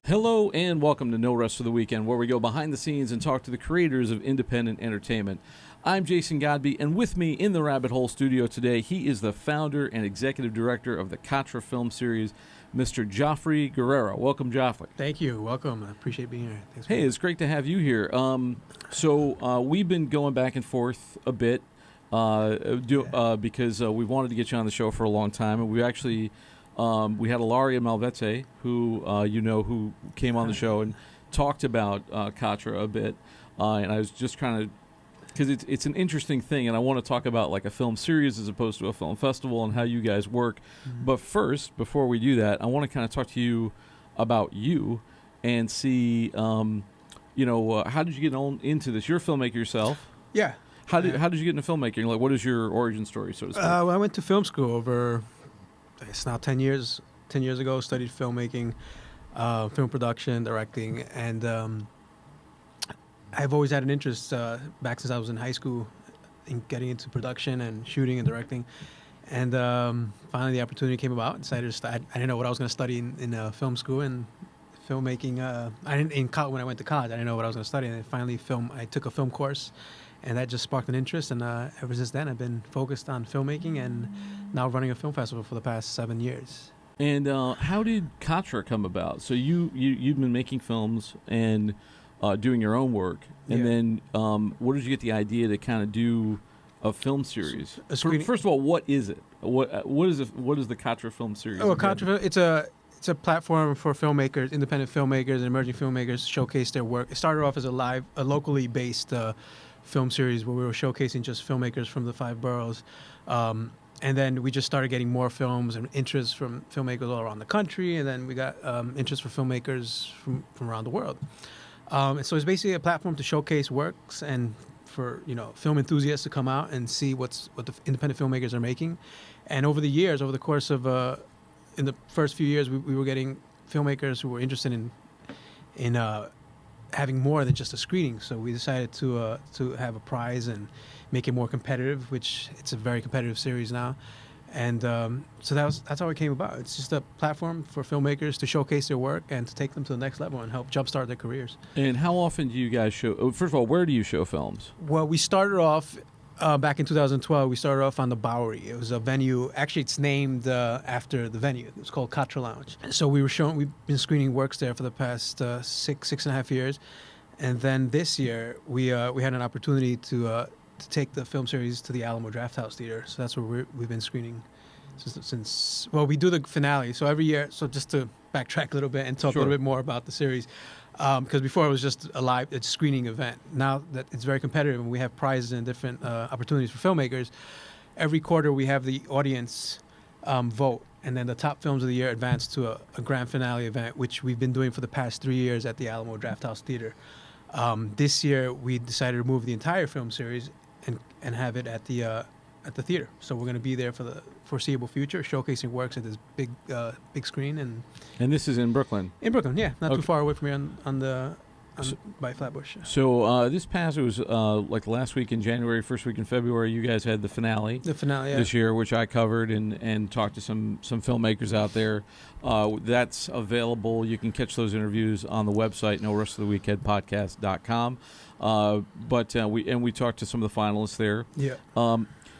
Hello and welcome to No Rest for the Weekend, where we go behind the scenes and talk to the creators of independent entertainment. I'm Jason Godbey, and with me in the Rabbit Hole studio today, he is the founder and executive director of the Katra film series, Mr. Geoffrey Guerrero. Welcome, Geoffrey. Thank you. Welcome. I appreciate being here. Thanks Hey, it's great to have you here. We've been going back and forth a bit because we wanted to get you on the show for a long time, and we actually... we had Ilaria Malvete, who came on the show and talked about Katra a bit, and I was just kind of, because it's an interesting thing, and I want to talk about like a film series as opposed to a film festival and how you guys work. Mm-hmm. But first, before we do that, I want to kind of talk to you about you and see, how did you get into this? You're a filmmaker yourself. Yeah. How did you get into filmmaking? Like, what is your origin story, so to speak? Well, I went to film school over... It's now 10 years. 10 years ago, studied filmmaking, film production, directing, and I've always had an interest back since I was in high school in getting into production and shooting and directing. And finally, the opportunity came about. I decided to start. I didn't know what I was going to study in film school and filmmaking. When I went to college, I didn't know what I was going to study. And finally, I took a film course. And that just sparked an interest, and ever since then, I've been focused on filmmaking and now running a film festival for the past 7 years. And how did Katra come about? So you've been making films and doing your own work, and then where did you get the idea to kind of do a film series? First of all, what is it? What is the Katra film series? Oh, Katra, it's a platform for filmmakers, independent filmmakers, and emerging filmmakers to showcase their work. It started off as a locally based film series where we were showcasing just filmmakers from the 5 boroughs. And then we just started getting more films and interest from filmmakers all around the country. And then we got interest for filmmakers from around the world. And so it's basically a platform to showcase works and for, film enthusiasts to come out and see what the independent filmmakers are making. And over the course of, in the first few years, we were getting filmmakers who were interested in having more than just a screening, so we decided to have a prize and make it more competitive, which it's a very competitive series now, and so that's how it came about. It's just a platform for filmmakers to showcase their work and to take them to the next level and help jumpstart their careers. And how often do you guys show? First of all, where do you show films? Well, we started off back in 2012. We started off on the Bowery. It was a venue. Actually, it's named after the venue. It was called Katra Lounge. So we've been screening works there for the past 6.5 years, and then this year we had an opportunity to take the film series to the Alamo Drafthouse Theater. So that's where we've been screening since. Well, we do the finale. So every year. So just to backtrack a little bit and talk a little bit more about the series. Because before it was just a screening event. Now that it's very competitive and we have prizes and different opportunities for filmmakers, every quarter we have the audience vote, and then the top films of the year advance to a grand finale event, which we've been doing for the past 3 years at the Alamo Drafthouse Theater. This year we decided to move the entire film series and have it at the theater. So we're going to be there for the foreseeable future, showcasing works at this big screen. And this is in Brooklyn? In Brooklyn, yeah. Not too far away from here by Flatbush. So it was like last week in January, first week in February, you guys had the finale. The finale, yeah. This year, which I covered and talked to some filmmakers out there. That's available. You can catch those interviews on the website, norestoftheweekendpodcast.com. But we talked to some of the finalists there. Yeah.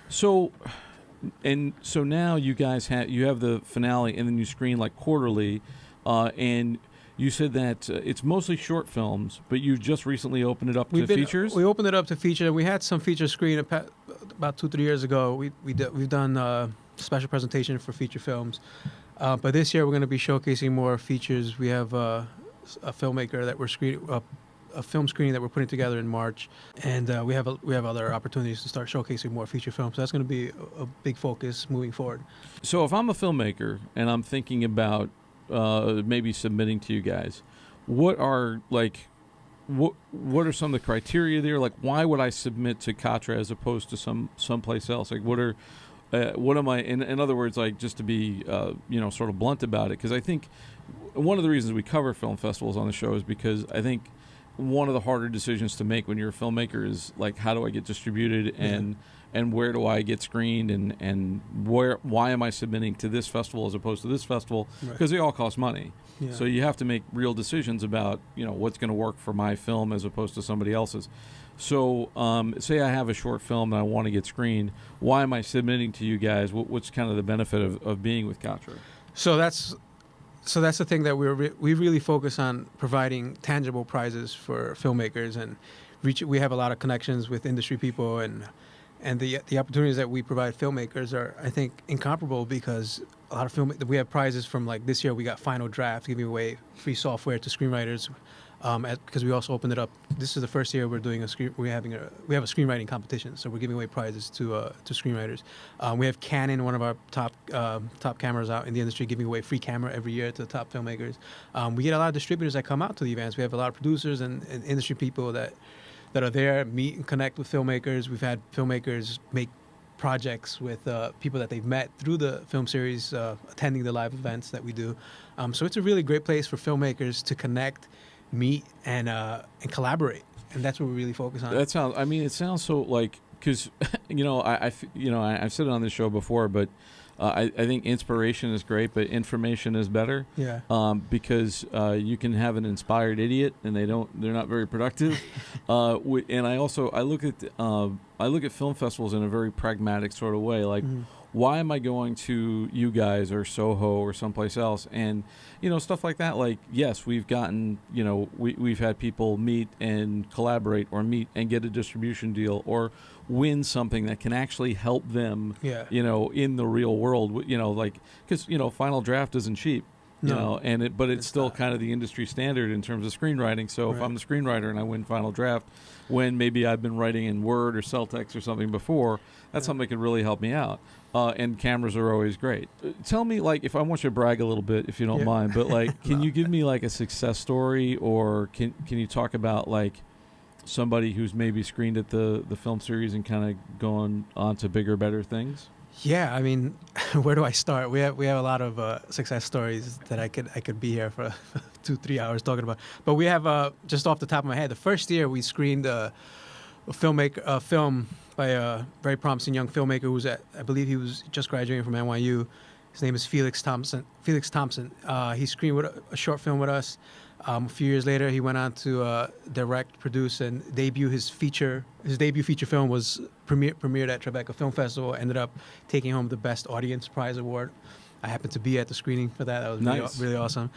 So now you guys have the finale, and then you screen like quarterly, and you said that it's mostly short films, but you just recently opened it up to features. We opened it up to feature. We had some feature screen about 2-3 years ago. We've done special presentation for feature films, but this year we're going to be showcasing more features. We have a filmmaker that we're screening. A film screening that we're putting together in March, and we have other opportunities to start showcasing more feature films. So that's going to be a big focus moving forward. So if I'm a filmmaker and I'm thinking about maybe submitting to you guys, what are some of the criteria there? Like, why would I submit to Katra as opposed to someplace else? Like, what am I? In other words, like, just to be sort of blunt about it, because I think one of the reasons we cover film festivals on the show is because I think one of the harder decisions to make when you're a filmmaker is like, how do I get distributed, and where do I get screened, and why am I submitting to this festival as opposed to this festival, because they all cost money. Yeah. So you have to make real decisions about, what's going to work for my film as opposed to somebody else's. So say I have a short film that I want to get screened. Why am I submitting to you guys? What's kind of the benefit of being with Katra? So that's the thing that we really focus on, providing tangible prizes for filmmakers, and we have a lot of connections with industry people, and the opportunities that we provide filmmakers are, I think, incomparable, because a lot of we have prizes from, like, this year we got Final Draft giving away free software to screenwriters, because we also opened it up. This is the first year we're doing we have a screenwriting competition, so we're giving away prizes to screenwriters. We have Canon, one of our top cameras out in the industry, giving away free camera every year to the top filmmakers. We get a lot of distributors that come out to the events. We have a lot of producers and industry people that are there, meet and connect with filmmakers. We've had filmmakers make projects with people that they've met through the film series, attending the live events that we do. So it's a really great place for filmmakers to connect, meet, and collaborate, and that's what we really focus on. That sounds. I mean, it sounds so like, because I've said it on this show before, but I think inspiration is great, but information is better. Yeah. Because you can have an inspired idiot, and they're not very productive. And I look at film festivals in a very pragmatic sort of way, like. Mm-hmm. Why am I going to you guys or Soho or someplace else? And, stuff like that. Like, yes, we've gotten, we've had people meet and collaborate, or meet and get a distribution deal, or win something that can actually help them, in the real world, because, Final Draft isn't cheap. But it's still kind of the industry standard in terms of screenwriting. So if I'm the screenwriter and I win Final Draft, when maybe I've been writing in Word or Celtex or something before, that's something that can really help me out. And cameras are always great. Tell me, like, if I want you to brag a little bit, if you don't mind, but like, can you give me like a success story, or can you talk about like somebody who's maybe screened at the film series and kind of gone on to bigger, better things? Yeah, I mean, where do I start? We have a lot of success stories that I could be here for 2-3 hours talking about. But we have, just off the top of my head, the first year we screened a film by a very promising young filmmaker who's I believe he was just graduating from NYU. His name is Felix Thompson. He screened a short film with us. A few years later, he went on to direct, produce, and debut his debut feature film was premiered at Tribeca Film Festival. Ended up taking home the Best Audience Prize award. I happened to be at the screening for that. That was nice. Really awesome.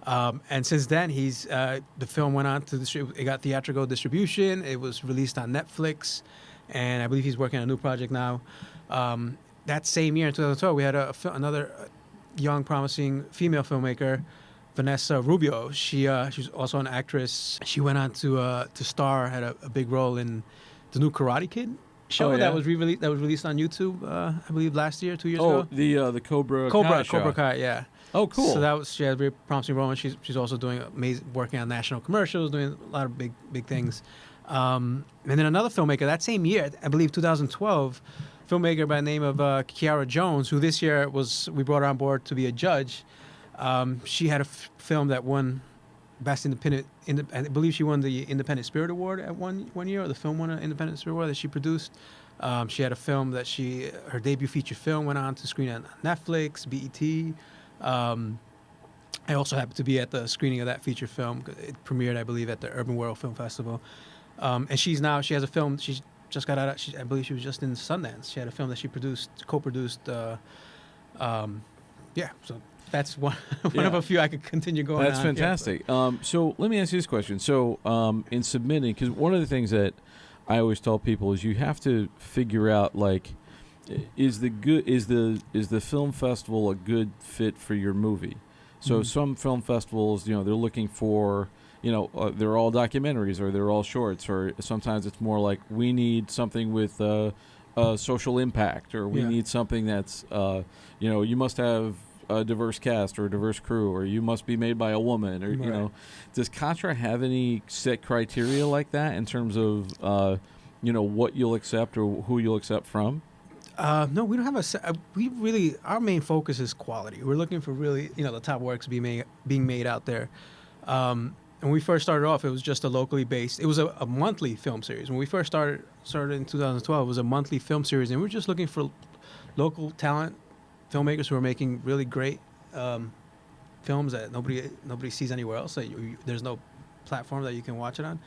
And since then, the film went on to it got theatrical distribution. It was released on Netflix, and I believe he's working on a new project now. That same year in 2012, we had another young, promising female filmmaker, Vanessa Rubio. She's also an actress. She went on to star, had a big role in the new Karate Kid show that was released on YouTube, I believe last year, 2 years ago. Oh, the Cobra Kai, yeah. Oh, cool. So she had a very promising role, and she's also doing working on national commercials, doing a lot of big things. And then another filmmaker that same year, I believe 2012, filmmaker by the name of Kiara Jones, who this year we brought her on board to be a judge. She had a film that won Best Independent. I believe she won the Independent Spirit Award at one year, or the film won an Independent Spirit Award that she produced. She had a film that her debut feature film went on to screen on Netflix, BET. I also happened to be at the screening of that feature film. It premiered, I believe, at the Urban World Film Festival. And she has a film. She's just got out. I believe she was just in Sundance. She had a film that she co-produced. So that's one of a few I could continue going. That's fantastic. So let me ask you this question. So in submitting, because one of the things that I always tell people is you have to figure out, like, is the film festival a good fit for your movie? So some film festivals, they're looking for, they're all documentaries, or they're all shorts, or sometimes it's more like, we need something with social impact, or we need something that's, you must have a diverse cast or a diverse crew, or you must be made by a woman, or does Katra have any set criteria like that in terms of what you'll accept or who you'll accept from? No, we don't have our main focus is quality. We're looking for really, the top works being made out there. when we first started off, it was just a locally based. It was a monthly film series. When we first started in 2012, it was a monthly film series, and we were just looking for local talent, filmmakers who are making really great films that nobody sees anywhere else. There's no platform that you can watch it on.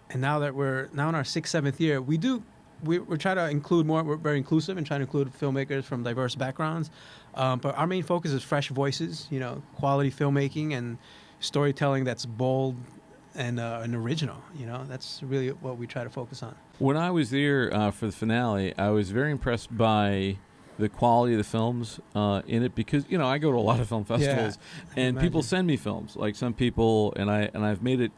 And now that we're in our 6th, 7th year, we're trying to include more. We're very inclusive and trying to include filmmakers from diverse backgrounds. But our main focus is fresh voices, quality filmmaking and storytelling that's bold and original. That's really what we try to focus on. When I was there for the finale, I was very impressed by the quality of the films in it, because I go to a lot of film festivals, and people send me films. Like some people, and I've made it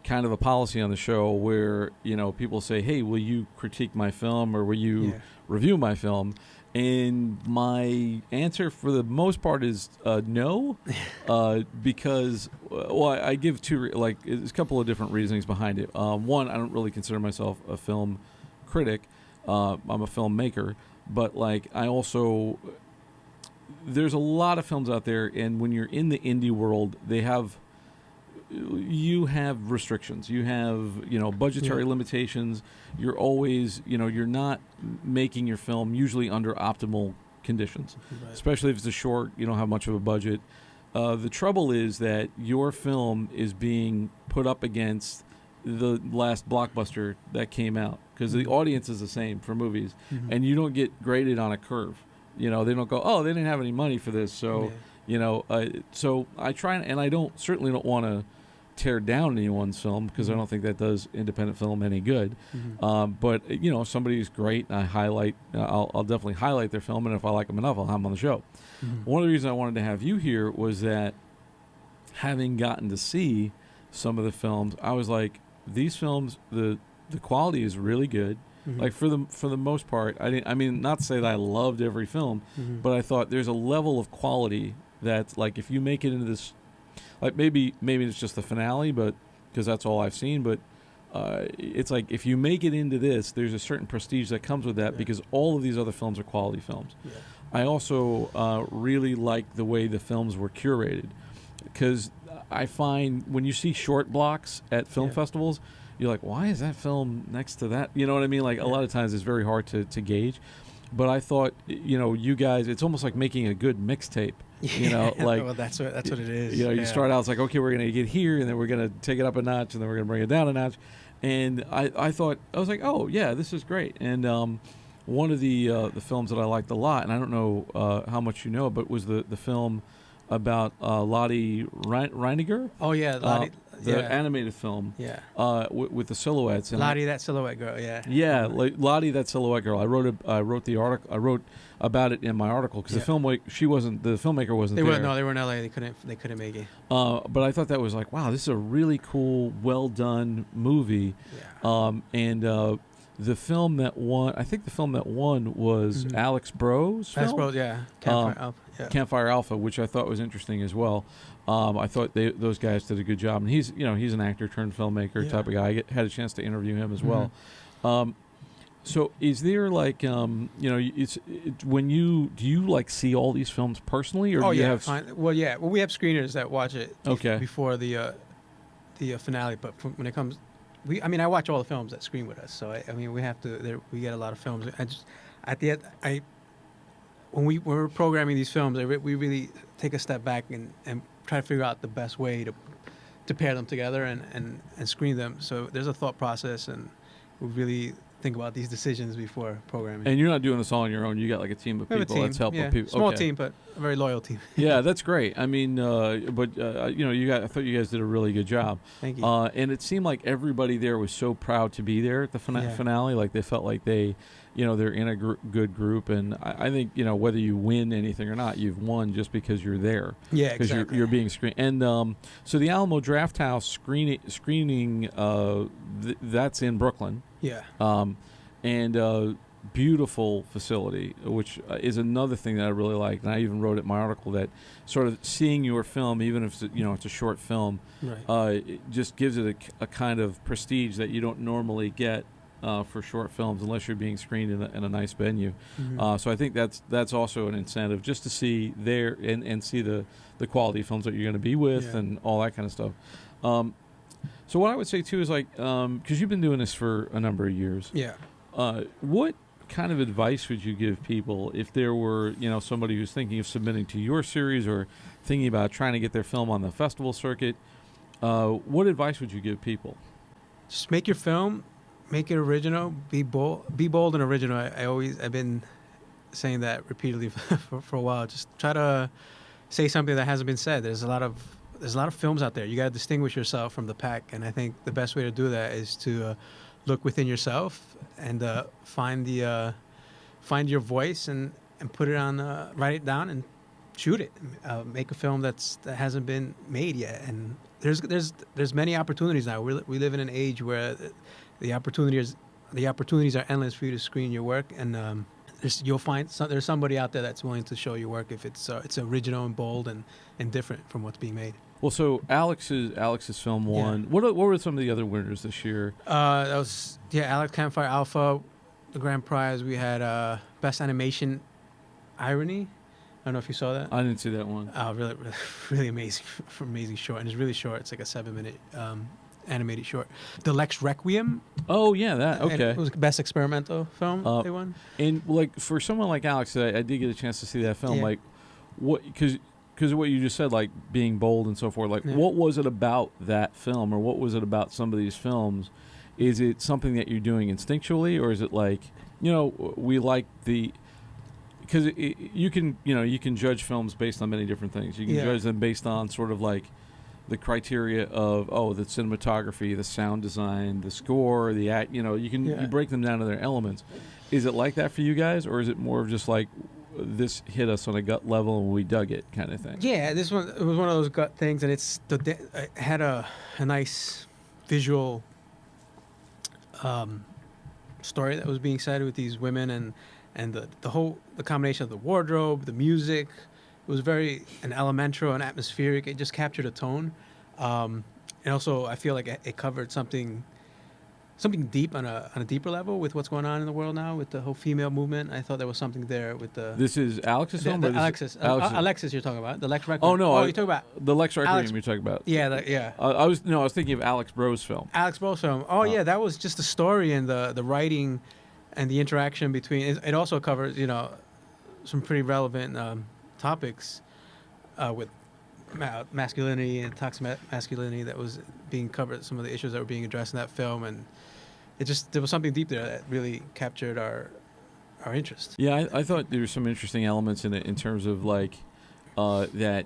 kind of a policy on the show where people say, "Hey, will you critique my film, or will you review my film?" And my answer for the most part is no, because I give there's a couple of different reasonings behind it. One, I don't really consider myself a film critic. I'm a filmmaker, but there's a lot of films out there, and when you're in the indie world, you have restrictions. You have, budgetary limitations. You're always, you're not making your film usually under optimal conditions, right. Especially if it's a short, you don't have much of a budget. The trouble is that your film is being put up against the last blockbuster that came out, because the audience is the same for movies, and you don't get graded on a curve. They don't go, oh, they didn't have any money for this, so so I try, and I certainly don't want to tear down anyone's film, because I don't think that does independent film any good. But if somebody's great, and I'll definitely highlight their film, and if I like them enough, I'll have them on the show. One of the reasons I wanted to have you here was that, having gotten to see some of the films, I was like, these films, the quality is really good. Like for the most part, I mean, not to say that I loved every film, but I thought there's a level of quality that, like, if you make it into this, like maybe it's just the finale, but because that's all I've seen, but it's like if you make it into this, there's a certain prestige that comes with that, because all of these other films are quality films. I also really like the way the films were curated, because I find when you see short blocks at film festivals, you're like, why is that film next to that? You know what I mean? Like a lot of times it's very hard to gauge. But I thought, you guys, it's almost like making a good mixtape. Like, well, that's what it is. You start out, it's like, okay, we're going to get here, and then we're going to take it up a notch, and then we're going to bring it down a notch. And I thought, I was like, oh yeah, this is great. And one of the films that I liked a lot, and I don't know how much you know, but was the film about Lottie Reiniger. Oh yeah, Lottie. The animated film, with the silhouettes. And Lottie, that silhouette girl, like Lottie, that silhouette girl. I wrote the article. I wrote about it in my article, because the filmmaker wasn't there. They were in LA. They couldn't make it. But I thought that was like, wow, this is a really cool, well done movie. And the film that won, I think the film that won was Alex Bro's film. Alex Bro, Campfire Alpha, which I thought was interesting as well. I thought those guys did a good job, and he's an actor turned filmmaker type of guy. I had a chance to interview him as well. So is there like when do you like see all these films personally, or do you have? Well, we have screeners that watch it before the finale, but when it comes, I watch all the films that screen with us, so we have to. We get a lot of films. When we're programming these films, we really take a step back and try to figure out the best way to pair them together and screen them. So there's a thought process, and we really think about these decisions before programming. And you're not doing this all on your own. You got like a team of people that's helping people. Small team, but a very loyal team. Yeah, that's great. I mean, I thought you guys did a really good job. Thank you. And it seemed like everybody there was so proud to be there at the finale. Like they felt like they're in a good group, and I think whether you win anything or not, you've won just because you're there. Yeah, because exactly. you're being screened. And so the Alamo Drafthouse screening that's in Brooklyn. Yeah. And beautiful facility, which is another thing that I really like. And I even wrote it in my article that sort of seeing your film, even if it's a short film, it just gives it a kind of prestige that you don't normally get for short films unless you're being screened in a nice venue. So I think that's also an incentive just to see there and see the quality films that you're going to be with and all that kind of stuff. So what I would say too is like, because you've been doing this for a number of years. Yeah. What kind of advice would you give people if there were, somebody who's thinking of submitting to your series or thinking about trying to get their film on the festival circuit? What advice would you give people? Just make your film, make it original, be bold and original. I've been saying that repeatedly for a while. Just try to say something that hasn't been said. There's a lot of films out there. You got to distinguish yourself from the pack, and I think the best way to do that is to look within yourself and find your voice and put it on, write it down and shoot it. Make a film that hasn't been made yet. And there's many opportunities now. We live in an age where the opportunities are endless for you to screen your work, and you'll find there's somebody out there that's willing to show your work if it's original and bold and different from what's being made. Well, so Alex's film won. Yeah. What were some of the other winners this year? That was Alex Campfire Alpha, the grand prize. We had Best Animation Irony. I don't know if you saw that. I didn't see that one. Really, really, really amazing short, and it's really short. It's like a 7-minute animated short. The Lex Requiem. Oh yeah, that okay. And it was Best Experimental Film. They won. And like for someone like Alex, I did get a chance to see that film. Yeah. Like, what? Because of what you just said, like being bold and so forth. Like, what was it about that film, or what was it about some of these films? Is it something that you're doing instinctually, or is it like, we like the? Because you can judge films based on many different things. You can judge them based on sort of like the criteria of the cinematography, the sound design, the score, the act. You break them down to their elements. Is it like that for you guys, or is it more of just like this hit us on a gut level and we dug it kind of thing? Yeah, it was one of those gut things, and it had a nice visual story that was being said with these women and the combination of the wardrobe, the music. It was very elemental and atmospheric. It just captured a tone, and also I feel like it covered something deep on a deeper level with what's going on in the world now with the whole female movement. I thought there was something there with the. This is Alex's film. Alexis, you're talking about the Lex Requiem. Oh no, you're talking about the Lex Requiem. You're talking about. Yeah, I was thinking of Alex Bro's film. Alex Bro's film. Oh yeah, that was just the story and the writing, and the interaction between. It also covers some pretty relevant topics with masculinity and toxic masculinity that was being covered. Some of the issues that were being addressed in that film, and there was something deep there that really captured our interest. Yeah, I thought there were some interesting elements in it in terms of like that.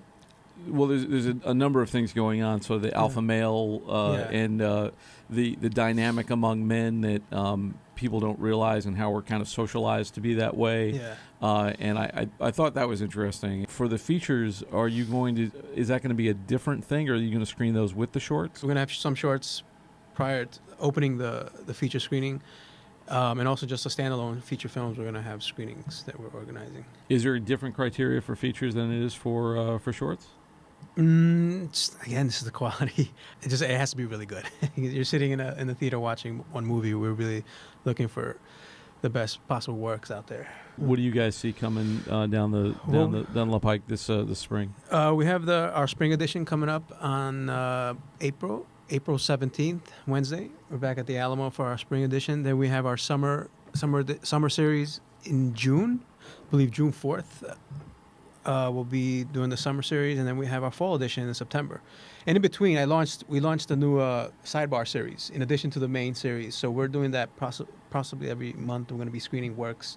Well, there's a number of things going on. So the alpha male and the dynamic among men that people don't realize, and how we're kind of socialized to be that way. Yeah. And I thought that was interesting. For the features, is that going to be a different thing, or are you going to screen those with the shorts? We're going to have some shorts prior to opening the feature screening, and also just a standalone feature films. We're going to have screenings that we're organizing. Is there a different criteria for features than it is for shorts? Again, this is the quality. It has to be really good. You're sitting in the theater watching one movie. We're really looking for the best possible works out there. What do you guys see coming down the pike this spring? We have our spring edition coming up on April 17th, Wednesday. We're back at the Alamo for our spring edition. Then we have our summer series in June. I believe June 4th. We'll be doing the summer series, and then we have our fall edition in September. And in between, we launched a new sidebar series in addition to the main series. So we're doing that possibly every month. We're going to be screening works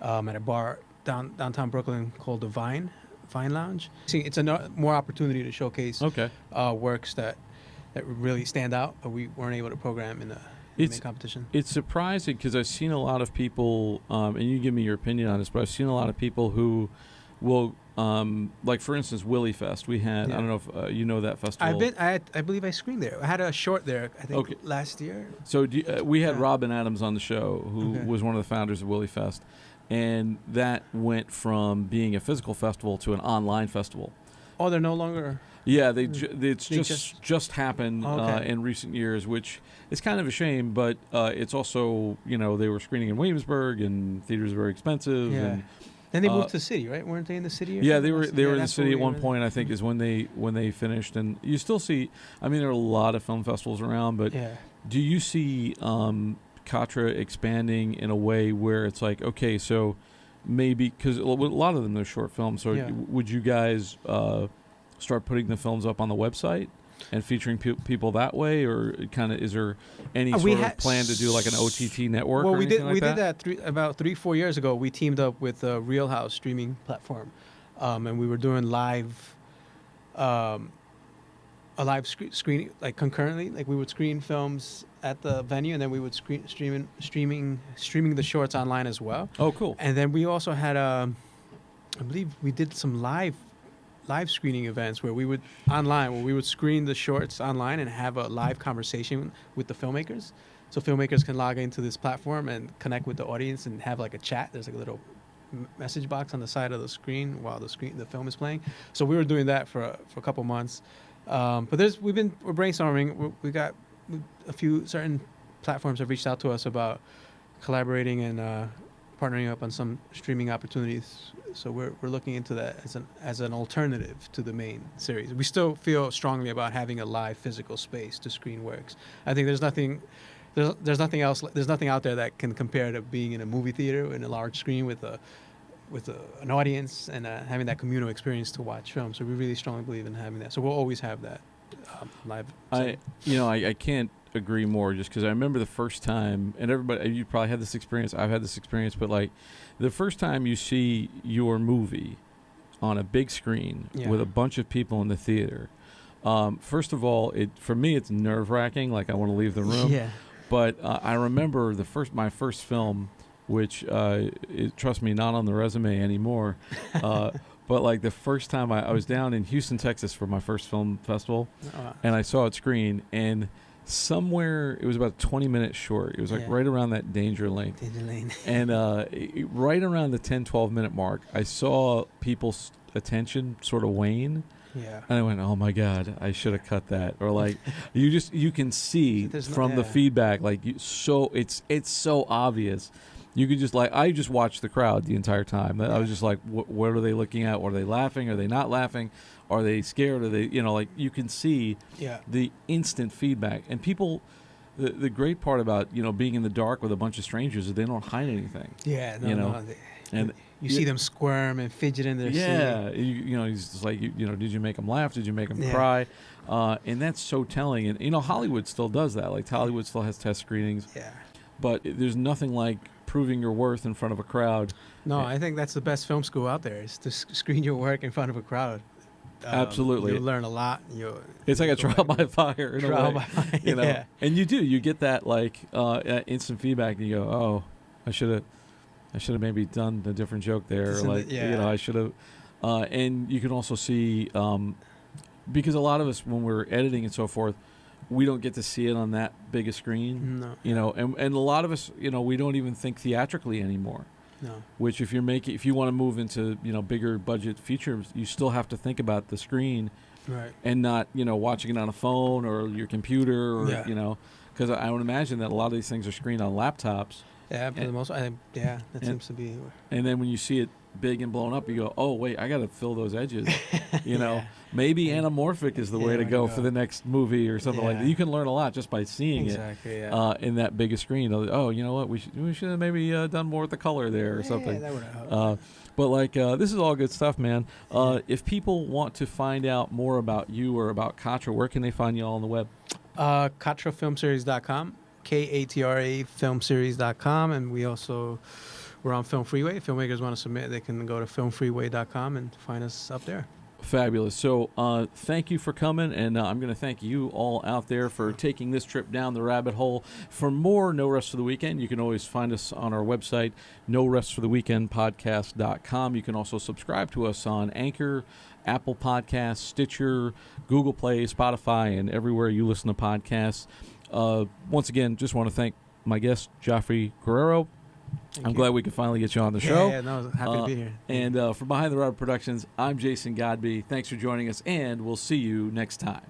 at a bar downtown Brooklyn called the Vine Lounge. See, it's more opportunity to showcase works that really stand out, but we weren't able to program in the main competition. It's surprising because I've seen a lot of people, and you give me your opinion on this, but I've seen a lot of people who will, like for instance, Willy Fest. We had, I don't know if you know that festival. I believe I screened there. I had a short there, I think, last year. So we had Robin Adams on the show, who was one of the founders of Willy Fest, and that went from being a physical festival to an online festival. Oh, they're no longer. Yeah, it's just happened in recent years, which is kind of a shame. But it's also, they were screening in Williamsburg, and theaters are very expensive. Yeah. And Then they moved to the city, right? Weren't they in the city? Or Yeah, something? they were in the That's city where at we one were. point. I think is when they finished, and you still see. I mean, there are a lot of film festivals around, but Yeah. do you see Katra expanding in a way where it's like, okay, so maybe because a lot of them are short films. So Yeah. would you guys start putting the films up on the website and featuring people that way, or kind of is there any sort of plan to do like an OTT network? Well, or we anything did like that? about 3-4 years ago. We teamed up with a Real House streaming platform, and we were doing live, a live screening like concurrently. Like we would screen films at the venue, and then we would streaming the shorts online as well. Oh, cool. And then we also had I believe we did some live screening events where we would screen the shorts online and have a live conversation with the filmmakers. So filmmakers can log into this platform and connect with the audience and have like a chat. There's like a little message box on the side of the screen while the film is playing. So we were doing that for a couple months. But we're brainstorming. We got a few certain platforms have reached out to us about collaborating and partnering up on some streaming opportunities. So we're looking into that as an alternative to the main series. We still feel strongly about having a live physical space to screen works. I think there's nothing else. There's nothing out there that can compare to being in a movie theater in a large screen with an audience and having that communal experience to watch films. So we really strongly believe in having that. So we'll always have that live. I can't agree more, just because I remember the first time, and everybody, you probably had this experience, I've had this experience, but like the first time you see your movie on a big screen with a bunch of people in the theater, first of all, for me it's nerve-wracking, like I want to leave the room. Yeah. But I remember my first film, which trust me, not on the resume anymore, but like the first time I was down in Houston, Texas for my first film festival, and I saw it screen, and somewhere it was about a 20-minute short. It was like right around that danger lane. And right around the 10-12 minute mark, I saw people's attention sort of wane. Yeah. And I went, oh my God, I should have cut that. Or like, you can see from the feedback, like it's so obvious. You could just I just watched the crowd the entire time. I was just like, what are they looking at? Are they laughing? Are they not laughing? Are they scared? Are they, like you can see the instant feedback. And people, the great part about, being in the dark with a bunch of strangers is they don't hide anything. Yeah. And you see them squirm and fidget in their seat. Yeah. He's just like, did you make them laugh? Did you make them cry? And that's so telling. And, Hollywood still does that. Like Hollywood still has test screenings. Yeah. But there's nothing like proving your worth in front of a crowd. No, I think that's the best film school out there, is to screen your work in front of a crowd. Absolutely. You'll learn a lot. It's like a trial by fire. Trial by fire, yeah. And you get that instant feedback, and you go, oh, I should have maybe done a different joke there. I should have. And you can also see, because a lot of us, when we're editing and so forth, we don't get to see it on that big a screen. No. And a lot of us, we don't even think theatrically anymore. No. Which if you want to move into, bigger budget features, you still have to think about the screen. Right. And not, watching it on a phone or your computer or, because I would imagine that a lot of these things are screened on laptops. Yeah, for the most part. That seems to be. And then when you see it big and blown up, you go, oh, wait, I got to fill those edges. Maybe anamorphic is the way to go for the next movie or something like that. You can learn a lot just by seeing it in that bigger screen. Oh, you know what? We should have maybe done more with the color there or something. That would have helped. But this is all good stuff, man. If people want to find out more about you or about Katra, where can they find you all on the web? KatraFilmSeries.com, KATRA filmseries.com, and we're on Film Freeway. If filmmakers want to submit, they can go to filmfreeway.com and find us up there. Fabulous. So thank you for coming, and I'm going to thank you all out there for taking this trip down the rabbit hole. For more No Rest for the Weekend, you can always find us on our website, norestfortheweekendpodcast.com. You can also subscribe to us on Anchor, Apple Podcasts, Stitcher, Google Play, Spotify, and everywhere you listen to podcasts. Once again, just want to thank my guest, Geoffrey Guerrero. I'm glad we could finally get you on the show. Yeah, no, happy to be here. And from Behind the Rod Productions, I'm Jason Godbey. Thanks for joining us, and we'll see you next time.